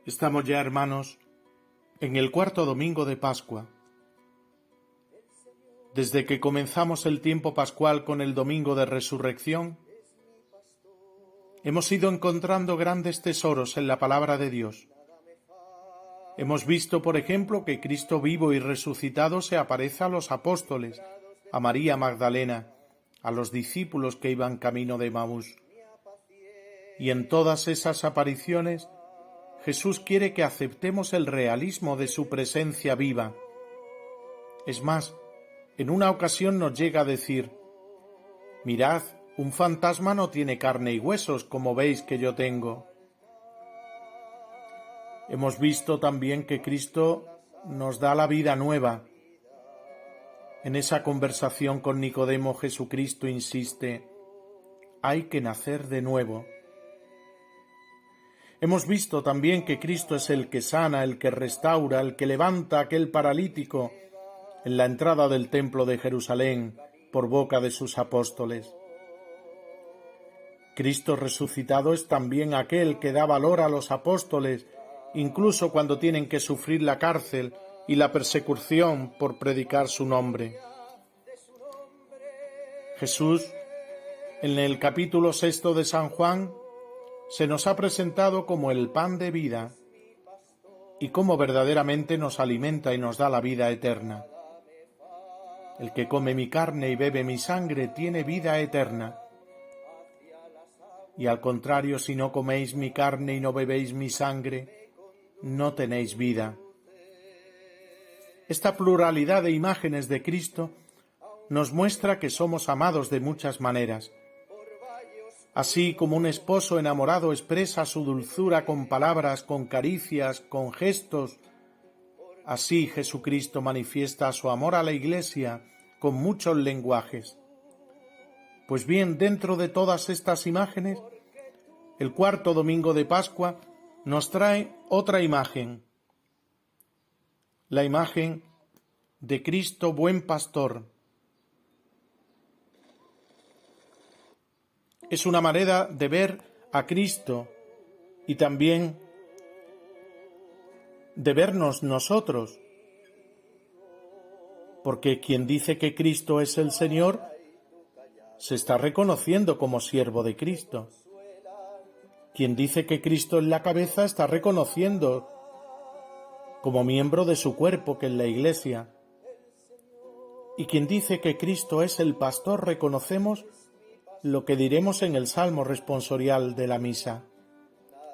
Estamos ya, hermanos, en el cuarto domingo de Pascua. Desde que comenzamos el tiempo pascual con el domingo de Resurrección, hemos ido encontrando grandes tesoros en la palabra de Dios. Hemos visto, por ejemplo, que Cristo vivo y resucitado se aparece a los apóstoles, a María Magdalena, a los discípulos que iban camino de Emaús. Y en todas esas apariciones, Jesús quiere que aceptemos el realismo de su presencia viva. Es más, en una ocasión nos llega a decir: «Mirad, un fantasma no tiene carne y huesos, como veis que yo tengo». Hemos visto también que Cristo nos da la vida nueva. En esa conversación con Nicodemo, Jesucristo insiste: «Hay que nacer de nuevo». Hemos visto también que Cristo es el que sana, el que restaura, el que levanta a aquel paralítico en la entrada del templo de Jerusalén por boca de sus apóstoles. Cristo resucitado es también aquel que da valor a los apóstoles, incluso cuando tienen que sufrir la cárcel y la persecución por predicar su nombre. Jesús, en el capítulo 6 de San Juan, se nos ha presentado como el pan de vida y como verdaderamente nos alimenta y nos da la vida eterna. El que come mi carne y bebe mi sangre tiene vida eterna. Y al contrario, si no coméis mi carne y no bebéis mi sangre, no tenéis vida. Esta pluralidad de imágenes de Cristo nos muestra que somos amados de muchas maneras. Así como un esposo enamorado expresa su dulzura con palabras, con caricias, con gestos, así Jesucristo manifiesta su amor a la Iglesia con muchos lenguajes. Pues bien, dentro de todas estas imágenes, el cuarto domingo de Pascua nos trae otra imagen, la imagen de Cristo buen pastor. Es una manera de ver a Cristo y también de vernos nosotros, porque quien dice que Cristo es el Señor se está reconociendo como siervo de Cristo. Quien dice que Cristo es la cabeza está reconociendo como miembro de su cuerpo, que es la Iglesia. Y quien dice que Cristo es el pastor, reconocemos lo que diremos en el Salmo responsorial de la misa: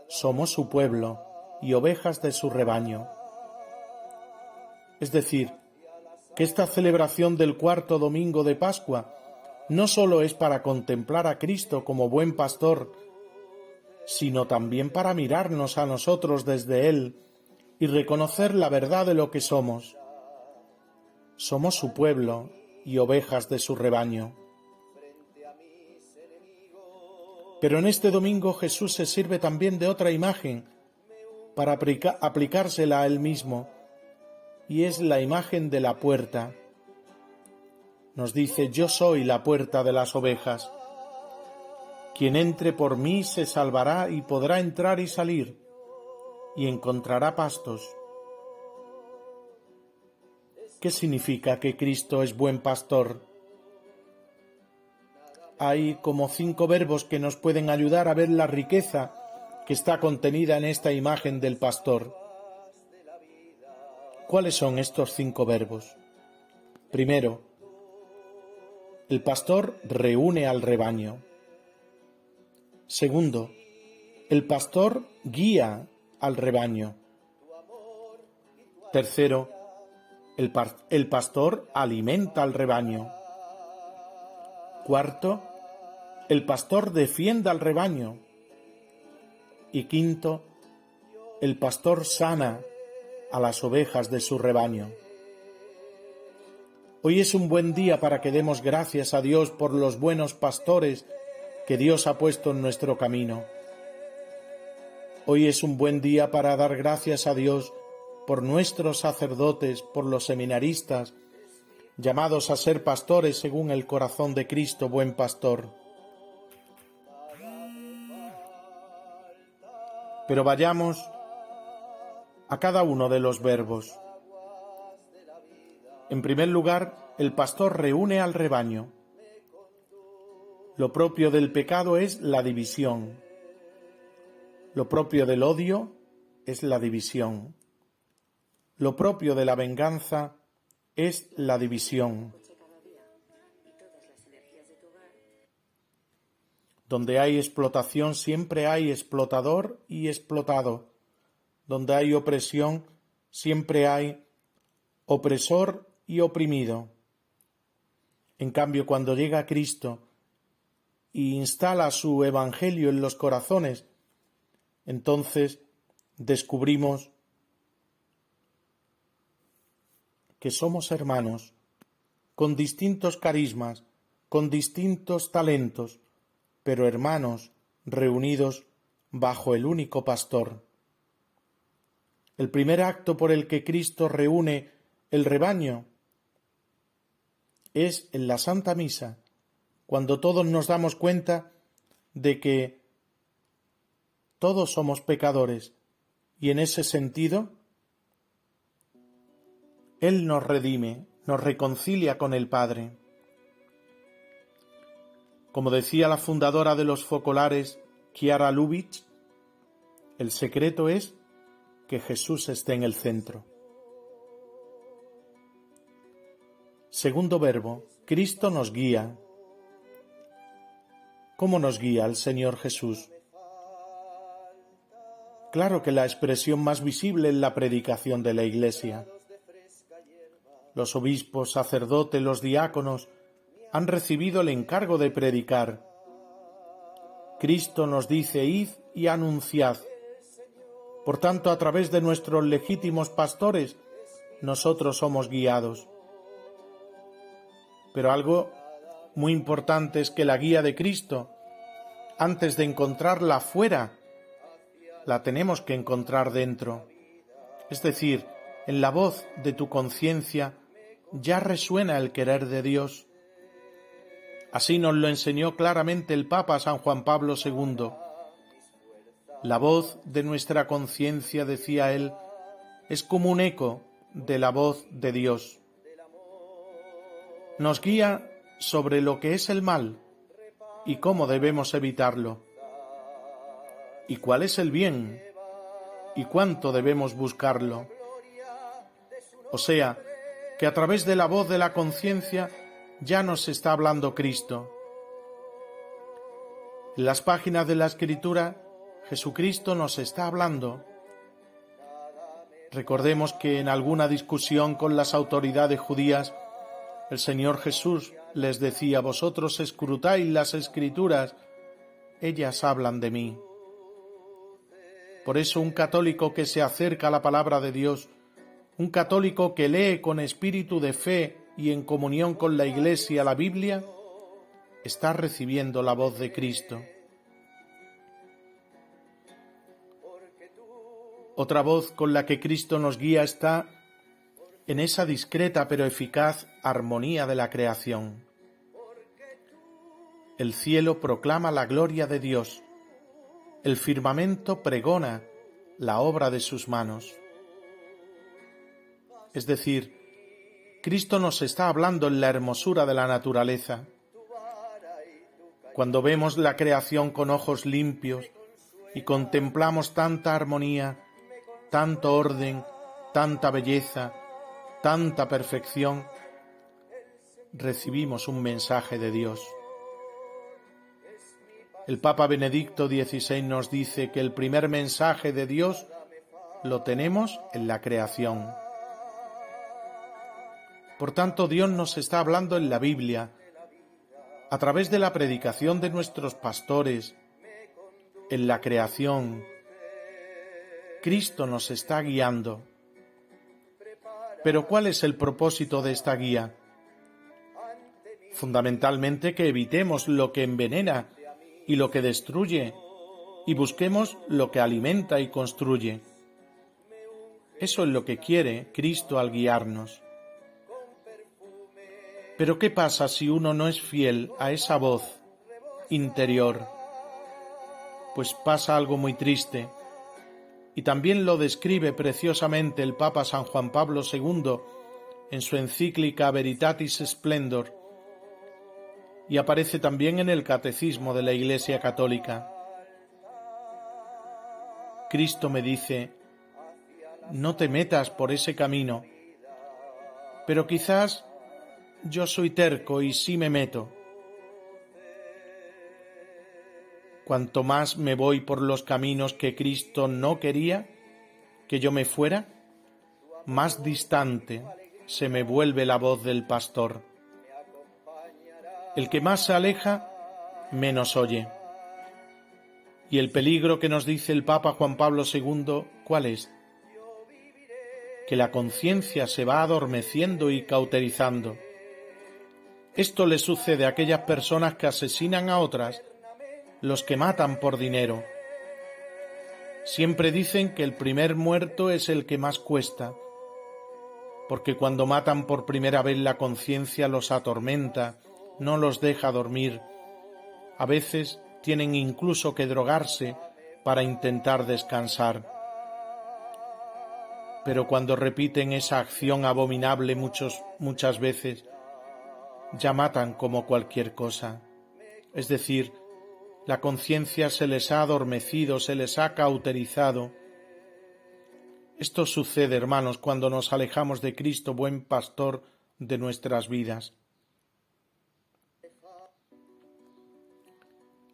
somos su pueblo y ovejas de su rebaño. Es decir, que esta celebración del cuarto domingo de Pascua no solo es para contemplar a Cristo como buen pastor, sino también para mirarnos a nosotros desde Él y reconocer la verdad de lo que somos. Somos su pueblo y ovejas de su rebaño. Pero en este domingo Jesús se sirve también de otra imagen para aplicársela a Él mismo, y es la imagen de la puerta. Nos dice: yo soy la puerta de las ovejas. Quien entre por mí se salvará y podrá entrar y salir, y encontrará pastos. ¿Qué significa que Cristo es buen pastor? Hay como 5 verbos que nos pueden ayudar a ver la riqueza que está contenida en esta imagen del pastor. ¿Cuáles son estos 5 verbos? Primero, el pastor reúne al rebaño. Segundo, el pastor guía al rebaño. Tercero, el pastor alimenta al rebaño. Cuarto, el pastor defiende al rebaño. Y quinto, el pastor sana a las ovejas de su rebaño. Hoy es un buen día para que demos gracias a Dios por los buenos pastores que Dios ha puesto en nuestro camino. Hoy es un buen día para dar gracias a Dios por nuestros sacerdotes, por los seminaristas, llamados a ser pastores según el corazón de Cristo, buen pastor. Pero vayamos a cada uno de los verbos. En primer lugar, el pastor reúne al rebaño. Lo propio del pecado es la división. Lo propio del odio es la división. Lo propio de la venganza es la división. Donde hay explotación siempre hay explotador y explotado. Donde hay opresión siempre hay opresor y oprimido. En cambio, cuando llega Cristo y instala su evangelio en los corazones, entonces descubrimos que somos hermanos, con distintos carismas, con distintos talentos, pero hermanos reunidos bajo el único pastor. El primer acto por el que Cristo reúne el rebaño es en la Santa Misa, cuando todos nos damos cuenta de que todos somos pecadores y en ese sentido Él nos redime, nos reconcilia con el Padre. Como decía la fundadora de los focolares, Chiara Lubich, el secreto es que Jesús esté en el centro. Segundo verbo, Cristo nos guía. ¿Cómo nos guía el Señor Jesús? Claro que la expresión más visible es la predicación de la Iglesia. Los obispos, sacerdotes, los diáconos han recibido el encargo de predicar. Cristo nos dice: id y anunciad. Por tanto, a través de nuestros legítimos pastores, nosotros somos guiados. Pero algo muy importante es que la guía de Cristo, antes de encontrarla fuera, la tenemos que encontrar dentro. Es decir, en la voz de tu conciencia ya resuena el querer de Dios. Así nos lo enseñó claramente el Papa San Juan Pablo II. La voz de nuestra conciencia, decía él, es como un eco de la voz de Dios. Nos guía sobre lo que es el mal y cómo debemos evitarlo, y cuál es el bien y cuánto debemos buscarlo. O sea, que a través de la voz de la conciencia ya nos está hablando Cristo. En las páginas de la Escritura, Jesucristo nos está hablando. Recordemos que en alguna discusión con las autoridades judías, el Señor Jesús les decía: vosotros escrutáis las Escrituras, ellas hablan de mí. Por eso un católico que se acerca a la palabra de Dios, un católico que lee con espíritu de fe y en comunión con la Iglesia la Biblia, está recibiendo la voz de Cristo. Otra voz con la que Cristo nos guía está en esa discreta pero eficaz armonía de la creación. El cielo proclama la gloria de Dios, el firmamento pregona la obra de sus manos. Es decir, Cristo nos está hablando en la hermosura de la naturaleza. Cuando vemos la creación con ojos limpios y contemplamos tanta armonía, tanto orden, tanta belleza, tanta perfección, recibimos un mensaje de Dios. El Papa Benedicto XVI nos dice que el primer mensaje de Dios lo tenemos en la creación. Por tanto, Dios nos está hablando en la Biblia, a través de la predicación de nuestros pastores, en la creación. Cristo nos está guiando. Pero ¿cuál es el propósito de esta guía? Fundamentalmente que evitemos lo que envenena y lo que destruye, y busquemos lo que alimenta y construye. Eso es lo que quiere Cristo al guiarnos. Pero ¿qué pasa si uno no es fiel a esa voz interior? Pues pasa algo muy triste, y también lo describe preciosamente el Papa San Juan Pablo II en su encíclica Veritatis Splendor, y aparece también en el Catecismo de la Iglesia Católica. Cristo me dice: no te metas por ese camino, pero quizás yo soy terco y sí me meto. Cuanto más me voy por los caminos que Cristo no quería que yo me fuera, más distante se me vuelve la voz del pastor. El que más se aleja, menos oye. Y el peligro que nos dice el Papa Juan Pablo II, ¿cuál es? Que la conciencia se va adormeciendo y cauterizando. Esto le sucede a aquellas personas que asesinan a otras, los que matan por dinero. Siempre dicen que el primer muerto es el que más cuesta, porque cuando matan por primera vez la conciencia los atormenta, no los deja dormir. A veces tienen incluso que drogarse para intentar descansar. Pero cuando repiten esa acción abominable muchas veces, ya matan como cualquier cosa. Es decir, la conciencia se les ha adormecido, se les ha cauterizado. Esto sucede, hermanos, cuando nos alejamos de Cristo, buen pastor de nuestras vidas.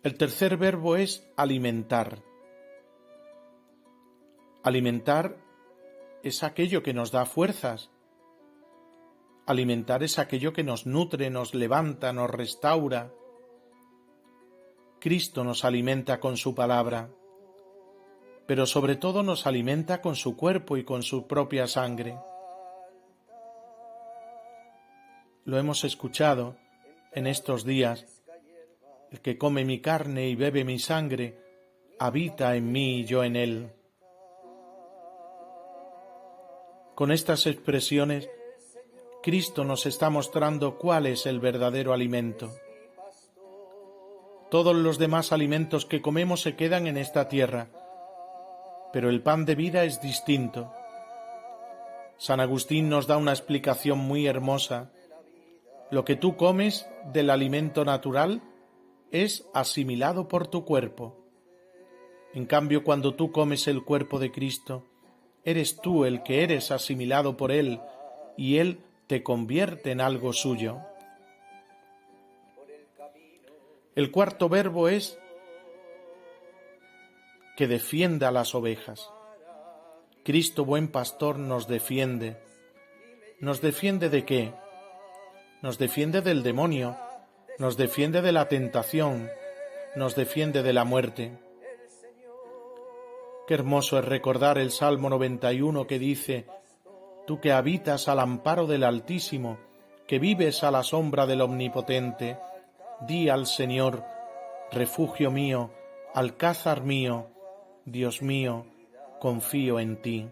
El tercer verbo es alimentar. Alimentar es aquello que nos da fuerzas. Alimentar es aquello que nos nutre, nos levanta, nos restaura. Cristo nos alimenta con su palabra, pero sobre todo nos alimenta con su cuerpo y con su propia sangre. Lo hemos escuchado en estos días: el que come mi carne y bebe mi sangre, habita en mí y yo en él. Con estas expresiones, Cristo nos está mostrando cuál es el verdadero alimento. Todos los demás alimentos que comemos se quedan en esta tierra, pero el pan de vida es distinto. San Agustín nos da una explicación muy hermosa. Lo que tú comes del alimento natural es asimilado por tu cuerpo. En cambio, cuando tú comes el cuerpo de Cristo, eres tú el que eres asimilado por Él, y Él te convierte en algo suyo. El cuarto verbo es que defienda a las ovejas. Cristo, buen pastor, nos defiende. ¿Nos defiende de qué? Nos defiende del demonio, nos defiende de la tentación, nos defiende de la muerte. Qué hermoso es recordar el Salmo 91 que dice: tú que habitas al amparo del Altísimo, que vives a la sombra del Omnipotente, di al Señor: refugio mío, alcázar mío, Dios mío, confío en ti.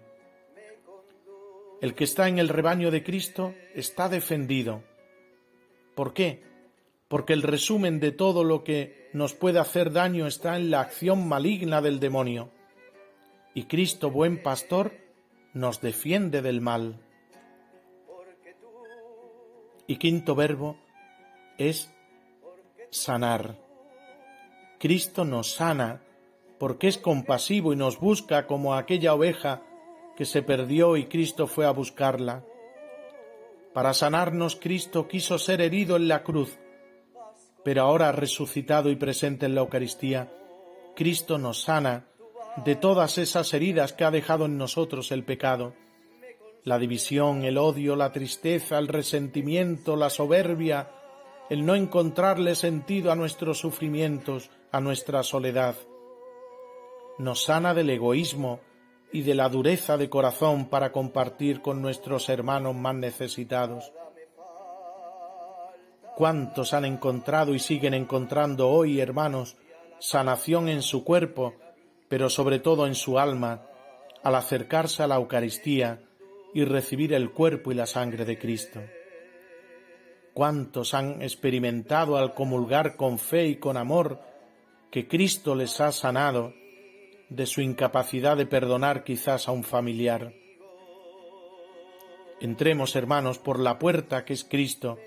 El que está en el rebaño de Cristo está defendido. ¿Por qué? Porque el resumen de todo lo que nos puede hacer daño está en la acción maligna del demonio. Y Cristo, buen pastor, nos defiende del mal. Y quinto verbo es sanar. Cristo nos sana porque es compasivo y nos busca como aquella oveja que se perdió y Cristo fue a buscarla. Para sanarnos, Cristo quiso ser herido en la cruz, pero ahora resucitado y presente en la Eucaristía, Cristo nos sana de todas esas heridas que ha dejado en nosotros el pecado: la división, el odio, la tristeza, el resentimiento, la soberbia, el no encontrarle sentido a nuestros sufrimientos, a nuestra soledad. Nos sana del egoísmo y de la dureza de corazón para compartir con nuestros hermanos más necesitados. ¿Cuántos han encontrado y siguen encontrando hoy, hermanos, sanación en su cuerpo, pero sobre todo en su alma, al acercarse a la Eucaristía y recibir el cuerpo y la sangre de Cristo? ¿Cuántos han experimentado al comulgar con fe y con amor que Cristo les ha sanado de su incapacidad de perdonar quizás a un familiar. Entremos, hermanos, por la puerta que es Cristo,